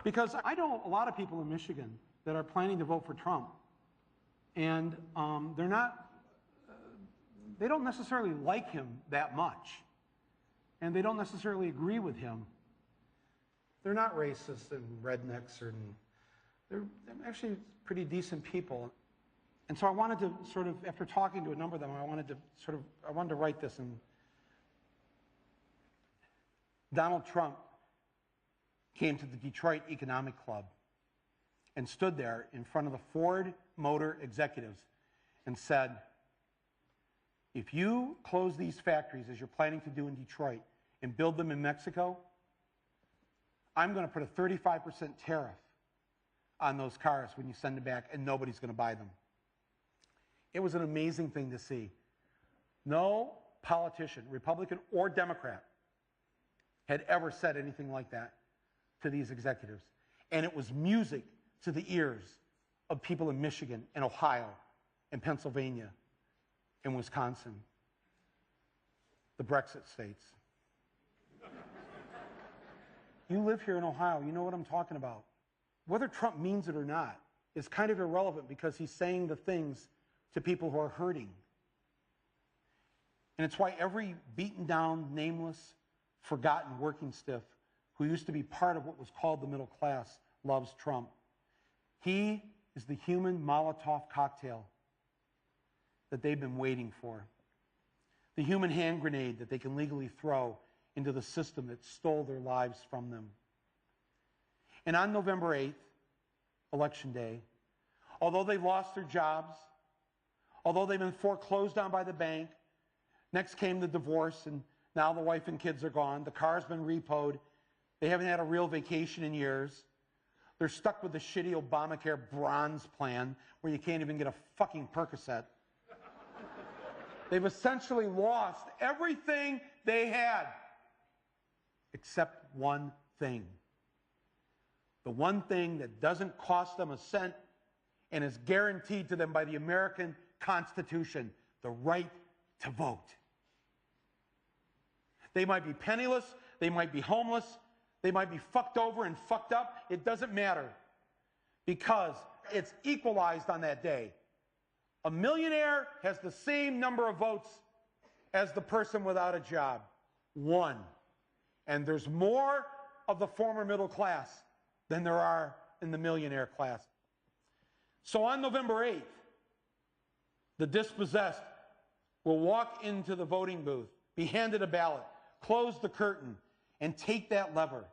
Because I know a lot of people in Michigan that are planning to vote for Trump, and they don't necessarily like him that much, and they don't necessarily agree with him. They're not racist and rednecks, they're actually pretty decent people. And so I wanted to sort of, after talking to a number of them, I wanted to write this. And Donald Trump came to the Detroit Economic Club and stood there in front of the Ford Motor executives and said, if you close these factories as you're planning to do in Detroit and build them in Mexico, I'm going to put a 35% tariff on those cars when you send them back, and nobody's going to buy them. It was an amazing thing to see. No politician, Republican or Democrat, had ever said anything like that to these executives. And it was music to the ears of people in Michigan and Ohio and Pennsylvania and Wisconsin, the Brexit states. You live here in Ohio, you know what I'm talking about. Whether Trump means it or not is kind of irrelevant, because he's saying the things to people who are hurting. And it's why every beaten down, nameless, forgotten working stiff who used to be part of what was called the middle class loves Trump. He is the human Molotov cocktail that they've been waiting for. The human hand grenade that they can legally throw into the system that stole their lives from them. And on November 8th, Election Day, although they've lost their jobs, although they've been foreclosed on by the bank, next came the divorce, and now the wife and kids are gone, the car's been repoed, they haven't had a real vacation in years, they're stuck with the shitty Obamacare bronze plan where you can't even get a fucking Percocet. They've essentially lost everything they had, except one thing. The one thing that doesn't cost them a cent and is guaranteed to them by the American Constitution: the right to vote. They might be penniless, they might be homeless, they might be fucked over and fucked up. It doesn't matter, because it's equalized on that day. A millionaire has the same number of votes as the person without a job. One. And there's more of the former middle class than there are in the millionaire class. So on November 8th, the dispossessed will walk into the voting booth, be handed a ballot, close the curtain, and take that lever,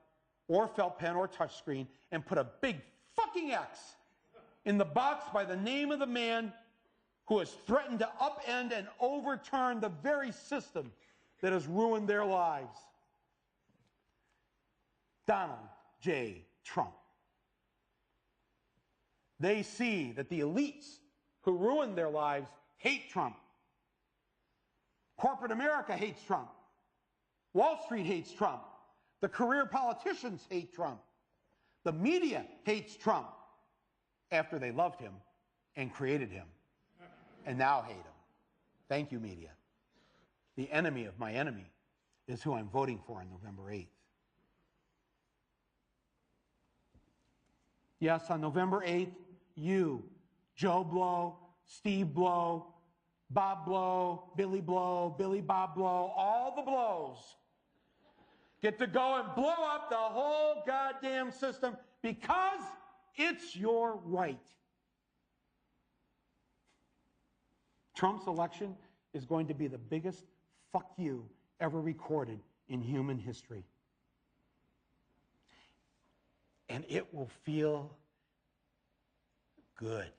or felt pen, or touchscreen, and put a big fucking X in the box by the name of the man who has threatened to upend and overturn the very system that has ruined their lives. Donald J. Trump. They see that the elites who ruined their lives hate Trump. Corporate America hates Trump. Wall Street hates Trump. The career politicians hate Trump. The media hates Trump after they loved him and created him, and now hate him. Thank you, media. The enemy of my enemy is who I'm voting for on November 8th. Yes, on November 8th, you, Joe Blow, Steve Blow, Bob Blow, Billy Bob Blow, all the blows, get to go and blow up the whole goddamn system, because it's your right. Trump's election is going to be the biggest fuck you ever recorded in human history. And it will feel good.